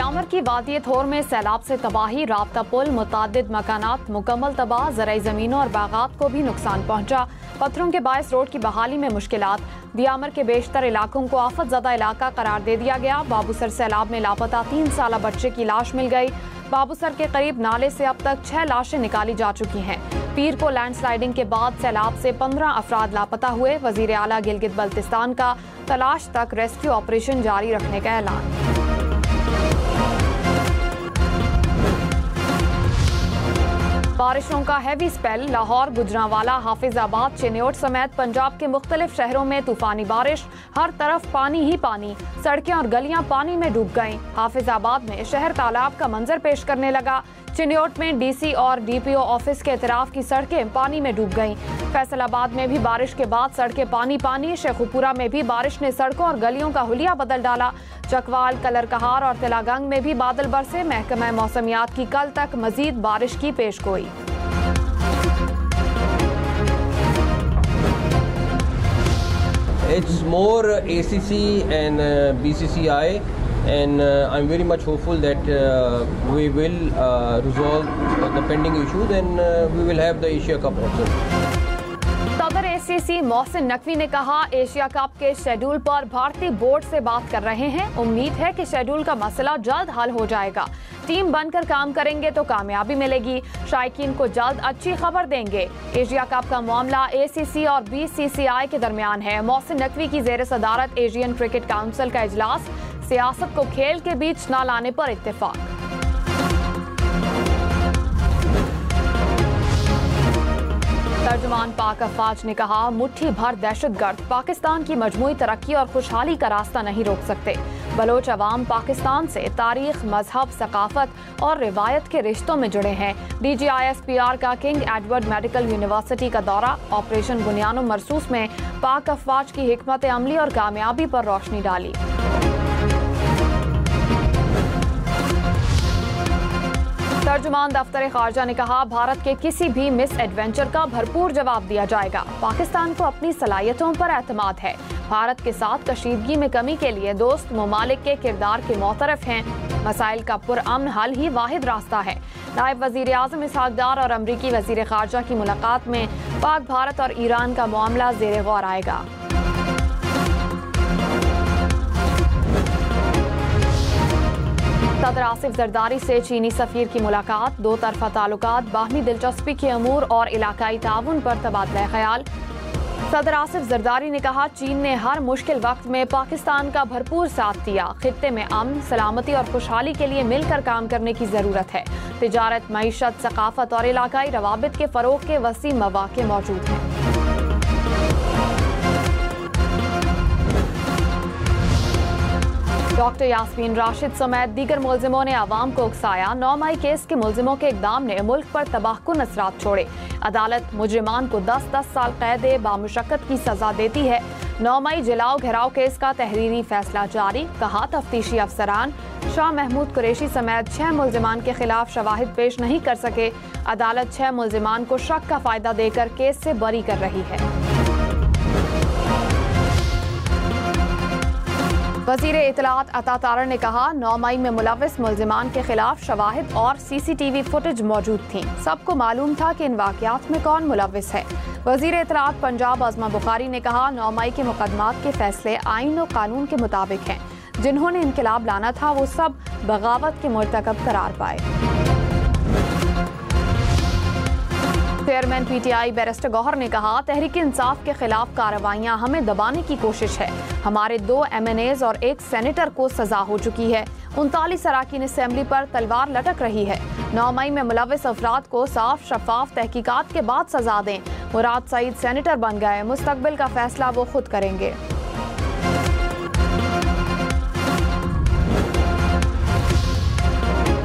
दियामर की वादी थोर में सैलाब से तबाही, राब्ता पुल, मुतादिद मकानात मुकम्मल तबाह, ज़राई ज़मीनों और बागात को भी नुकसान पहुंचा। पत्थरों के बायस रोड की बहाली में मुश्किलात। दियामर के बेशतर इलाकों को आफत ज़दा इलाका करार दे दिया गया। बाबूसर सैलाब में लापता 3 साला बच्चे की लाश मिल गई। बाबूसर के करीब नाले से अब तक 6 लाशें निकाली जा चुकी हैं। पीर को लैंडस्लाइडिंग के बाद सैलाब से 15 अफराद लापता हुए। वजीर आला गिलगित बल्तिस्तान का तलाश तक रेस्क्यू ऑपरेशन जारी रखने का ऐलान। बारिशों का हैवी स्पेल। लाहौर, गुजरांवाला, हाफिजाबाद, चिन्योट समेत पंजाब के मुख्तलिफ शहरों में तूफानी बारिश। हर तरफ पानी ही पानी, सड़कें और गलियां पानी में डूब गईं। हाफिजाबाद में शहर तालाब का मंजर पेश करने लगा। चिन्योट में डीसी और डीपीओ ऑफिस के इतराफ की सड़कें पानी में डूब गईं। फैसलाबाद में भी बारिश के बाद सड़कें पानी पानी। शेखुपुरा में भी बारिश ने सड़कों और गलियों का हुलिया बदल डाला। चकवाल, कलरकहार और तिलागंग में भी बादल बरसे। महकमा मौसमियात की कल तक मजीद बारिश की पेशगोई। It's more ACC and BCCI, and I'm very much hopeful that we will resolve the pending issues and we will have the Asia Cup also. सदर ACC मोहसिन नकवी ने कहा, एशिया कप के शेड्यूल पर भारतीय बोर्ड से बात कर रहे हैं। उम्मीद है कि शेड्यूल का मसला जल्द हल हो जाएगा। टीम बनकर काम करेंगे तो कामयाबी मिलेगी। शायकीन को जल्द अच्छी खबर देंगे। एशिया कप का मामला ACC और BCCI के दरमियान है। मोहसिन नकवी की जेर सदारत एशियन क्रिकेट काउंसिल का इजलास। सियासत को खेल के बीच न लाने पर इत्तेफाक। तर्जुमान पाक अफवाज ने कहा, मुट्ठी भर दहशतगर्द पाकिस्तान की मजमूई तरक्की और खुशहाली का रास्ता नहीं रोक सकते। बलोच अवाम पाकिस्तान से तारीख, मजहब, सकाफत और रिवायत के रिश्तों में जुड़े हैं। DGISPR का किंग एडवर्ड मेडिकल यूनिवर्सिटी का दौरा। ऑपरेशन बुनियानो मरसूस में पाक अफवाज की हिकमत अमली और कामयाबी पर रोशनी डाली। तर्जुमान दफ्तर खारजा ने कहा, भारत के किसी भी मिस एडवेंचर का भरपूर जवाब दिया जाएगा। पाकिस्तान को अपनी सलाहियतों पर एतमाद है। भारत के साथ कशीदगी में कमी के लिए दोस्त ममालिक के किरदार के मोतरफ हैं। मसाइल का पुरअमन हल ही वाहिद रास्ता है। नायब वजीर आज़म इसहाक डार और अमरीकी वजीर खारजा की मुलाकात में पाक, भारत और ईरान का मामला ज़ेरे गौर आएगा। सदर आसिफ जरदारी से चीनी सफीर की मुलाकात। दो तरफा ताल्लुकात, बाहमी दिलचस्पी के अमूर और इलाकाई ताउन पर तबादला ख्याल। सदर आसिफ जरदारी ने कहा, चीन ने हर मुश्किल वक्त में पाकिस्तान का भरपूर साथ दिया। खित्ते में अमन, सलामती और खुशहाली के लिए मिलकर काम करने की जरूरत है। तिजारत, मईशत, सकाफत और इलाकाई रवाबित के फरोग के वसी मौके मौजूद हैं। डॉक्टर यास्मीन राशिद समेत दीगर मुलजिमों ने आवाम को उकसाया। 9 मई केस के मुलजिमों के इकदाम ने मुल्क पर तबाहकुन असरात छोड़े। अदालत मुजरिमान को 10-10 साल कैद बामुशक्कत की सजा देती है। 9 मई जलाओ घेराव केस का तहरीरी फैसला जारी। कहा, तफ्तीशी अफसरान शाह महमूद कुरैशी समेत 6 मुलजिमान के खिलाफ शवाहिद पेश नहीं कर सके। अदालत 6 मुलजिमान को शक का फायदा देकर केस से बरी कर रही है। वज़ीर इत्तलात अता तारड़ ने कहा, 9 मई में मुलव्विस मुलजिमान के खिलाफ शवाहिद और CCTV फुटेज मौजूद थी। सबको मालूम था कि इन वाक़यात में कौन मुलव्विस है। वज़ीर इत्तलात पंजाब आज़मा बुखारी ने कहा, 9 मई के मुकदमात के फैसले आइन और कानून के मुताबिक हैं। जिन्होंने इनकलाब लाना था वो सब बगावत के मुर्तकब करार पाए। चेयरमैन PTI बैरिस्टर गौहर ने कहा, तहरीक इंसाफ के खिलाफ कार्रवाइयां हमें दबाने की कोशिश है। हमारे 2 MNAs और 1 सेनेटर को सजा हो चुकी है। 39 अराकीन असेंबली पर तलवार लटक रही है। 9 मई में मुलव्विस अफराद को साफ शफाफ तहकीकात के बाद सजा दें। मुराद सईद सेनेटर बन गए। मुस्तकबिल का फैसला वो खुद करेंगे।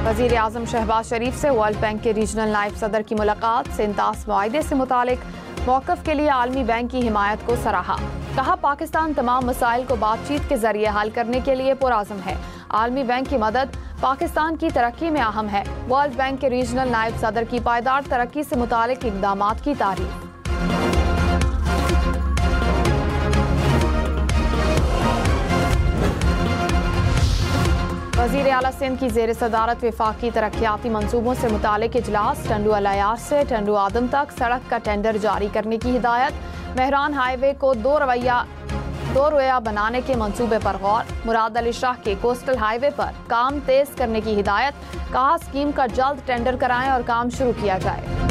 वज़ीर आज़म शहबाज शरीफ से वर्ल्ड बैंक के रीजनल नायब सदर की मुलाकात। सेंतास मुआहदे से मुतालिक मौक़िफ़ के लिए आलमी बैंक की हिमायत को सराहा। कहा, पाकिस्तान तमाम मसाइल को बातचीत के जरिए हल करने के लिए पुरअज़्म है। आलमी बैंक की मदद पाकिस्तान की तरक्की में अहम है। वर्ल्ड बैंक के रीजनल नायब सदर की पायदार तरक्की से मुतालिक इक़दामात की तारीफ। वज़ीर आला सिंध की ज़ेर सदारत वफाकी तरक्याती मनसूबों से मुतालिक इजलास। टंडू अलायार से टंडू आदम तक सड़क का टेंडर जारी करने की हिदायत। मेहरान हाईवे को दो रोया बनाने के मंसूबे पर गौर। मुराद अली शाह के कोस्टल हाईवे पर काम तेज करने की हिदायत। कहा स्कीम का जल्द टेंडर कराएं और काम शुरू किया जाए।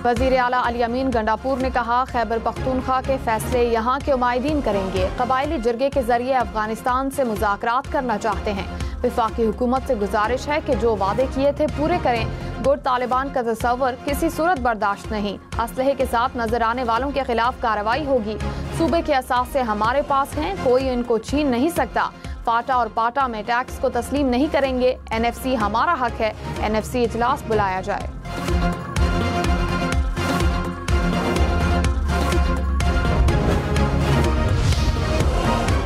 वज़ीर आला अली अमीन गंडापुर ने कहा खैबर पख्तूनख्वा के फैसले यहाँ के उमायदीन करेंगे। कबायली जिरगे के जरिए अफगानिस्तान से मुज़ाकरात करना चाहते हैं। वफाकी हुकूमत से गुजारिश है कि जो वादे किए थे पूरे करें। गुट तालिबान का तस्वर किसी सूरत बर्दाश्त नहीं। असलहे के साथ नजर आने वालों के खिलाफ कार्रवाई होगी। सूबे के असासे हमारे पास हैं, कोई इनको छीन नहीं सकता। फाटा और पाटा में टैक्स को तस्लीम नहीं करेंगे। NFC हमारा हक है। NFC इजलास बुलाया जाए।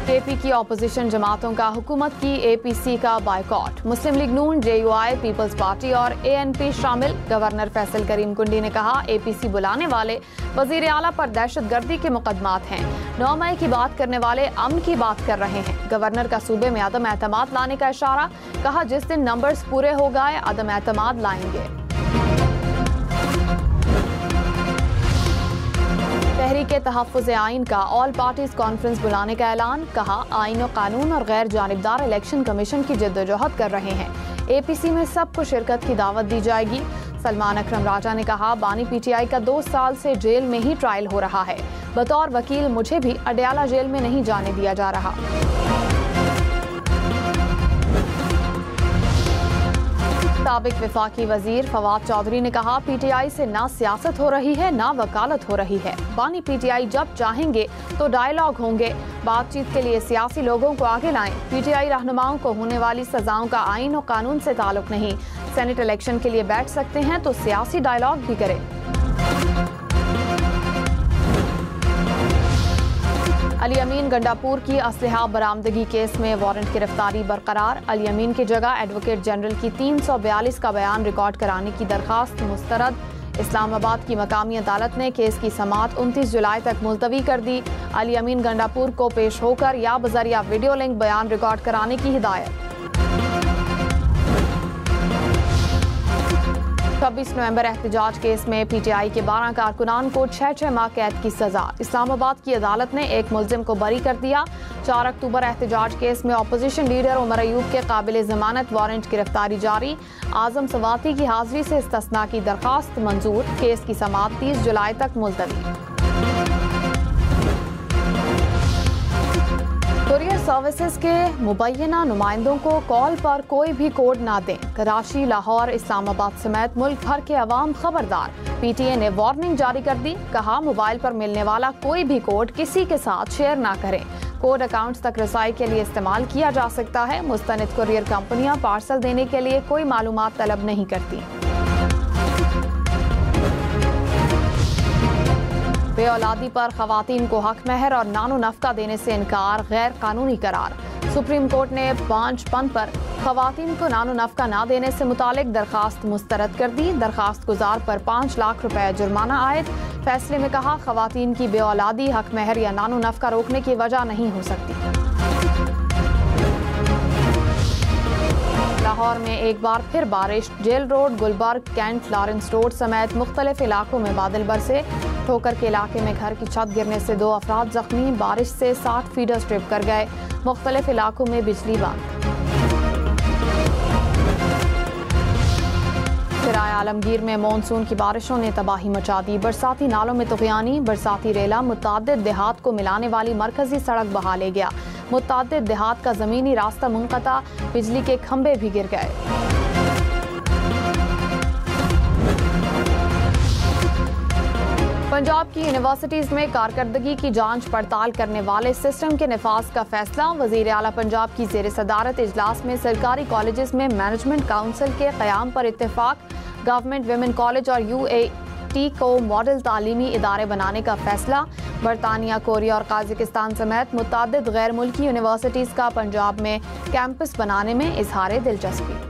KP की अपोजिशन जमातों का हुकूमत की APC का बायकॉट। मुस्लिम लीग नून, JUI, पीपल्स पार्टी और ANP शामिल। गवर्नर फैसल करीम कुंडी ने कहा APC बुलाने वाले वजीर आला पर दहशतगर्दी के मुकदमात हैं। 9 मई की बात करने वाले अमन की बात कर रहे हैं। गवर्नर का सूबे में अदम एतमाद लाने का इशारा। कहा जिस दिन नंबर्स पूरे हो गए अदम एतमाद लाएंगे। तहरीक तहफ़्फ़ुज़ आइन का ऑल पार्टीज कॉन्फ्रेंस बुलाने का ऐलान। कहा आइन और कानून और गैर जानिबदार इलेक्शन कमीशन की जद्दोजहद कर रहे हैं। APC में सबको शिरकत की दावत दी जाएगी। सलमान अकरम राजा ने कहा बानी PTI का 2 साल से जेल में ही ट्रायल हो रहा है। बतौर वकील मुझे भी अडयाला जेल में नहीं जाने दिया जा रहा। साबिक वफाकी वजीर फवाद चौधरी ने कहा PTI से ना सियासत हो रही है ना वकालत हो रही है। बानी PTI जब चाहेंगे तो डायलॉग होंगे। बातचीत के लिए सियासी लोगों को आगे लाएं। PTI रहनुमाओं को होने वाली सजाओं का आइन और कानून से ताल्लुक नहीं। सेनेट इलेक्शन के लिए बैठ सकते हैं तो सियासी डायलॉग भी करें। अली अमीन गंडापुर की असलहा बरामदगी केस में वारंट गिरफ्तारी बरकरार। अली अमीन की जगह एडवोकेट जनरल की 342 का बयान रिकॉर्ड कराने की दरखास्त मुस्तरद। इस्लामाबाद की मकामी अदालत ने केस की समाअत 29 जुलाई तक मुलतवी कर दी। अली अमीन गंडापुर को पेश होकर या बजरिया वीडियो लिंक बयान रिकॉर्ड कराने की हिदायत। 26 नवंबर एहतजाज केस में PTI के 12 कारकुनान को 6 माह कैद की सजा। इस्लामाबाद की अदालत ने एक मुल्जिम को बरी कर दिया। 4 अक्टूबर एहतजाज केस में अपोजिशन लीडर उमर अयूब के काबिल जमानत वारंट गिरफ्तारी जारी। आजम सवाती की हाजिरी से इस्तिस्ना की दरखास्त मंजूर। केस की समाअत 30 जुलाई तक मुलतवी। कुरियर सर्विसेज के मुबैना नुमाइंदों को कॉल पर कोई भी कोड ना दें। कराची, लाहौर, इस्लामाबाद समेत मुल्क भर के अवाम खबरदार। PTA ने वार्निंग जारी कर दी। कहा मोबाइल पर मिलने वाला कोई भी कोड किसी के साथ शेयर ना करें। कोड अकाउंट्स तक रसाई के लिए इस्तेमाल किया जा सकता है। मुस्तनिद कुरियर कंपनियां पार्सल देने के लिए कोई मालूमात तलब नहीं करती। बेऔलादी पर खवातीन को हक महर और नानो नफका देने से इनकार गैर कानूनी करार। सुप्रीम कोर्ट ने 5 पर खवातीन को नानो नफका ना देने से मुतालिक दरखास्त मुस्तरद कर दी। दरखास्त गुजार पर 5 लाख रुपए जुर्माना आयद। फैसले में कहा खवातीन की बेऔलादी हक महर या नानो नफका रोकने की वजह नहीं हो सकती। लाहौर में एक बार फिर बारिश। Jail road, Gulberg, cantt, Lawrence road समेत मुख्तलिफ इलाकों में बादल बरसे। ठोकर के इलाके में घर की छत गिरने से 2 अफराद जख्मी। बारिश से 60 फीडर स्ट्रिप कर गए। मुख्तलिफ इलाकों में बिजली बंद। सराय आलमगीर में मानसून की बारिशों ने तबाही मचा दी। बरसाती नालों में तुग़यानी। बरसाती रेला मुतादिद देहात को मिलाने वाली मरकजी सड़क बहा ले गया। मुतादिद देहात का जमीनी रास्ता मुनक़ता। बिजली के खंभे भी गिर गए। पंजाब की यूनिवर्सिटीज में कारकर्दगी की जांच पड़ताल करने वाले सिस्टम के निफाज का फैसला। वज़ीर आला पंजाब की ज़ेर सदारत इजलास में सरकारी कॉलेजेस में मैनेजमेंट काउंसिल के क़याम पर इत्तेफाक। गवर्नमेंट विमेन कॉलेज और UAT को मॉडल तालीमी इदारे बनाने का फैसला। बरतानिया, कोरिया और काज़ाकिस्तान समेत मुतादिद गैर मुल्की यूनिवर्सिटीज़ का पंजाब में कैंपस बनाने में इजहार दिलचस्पी।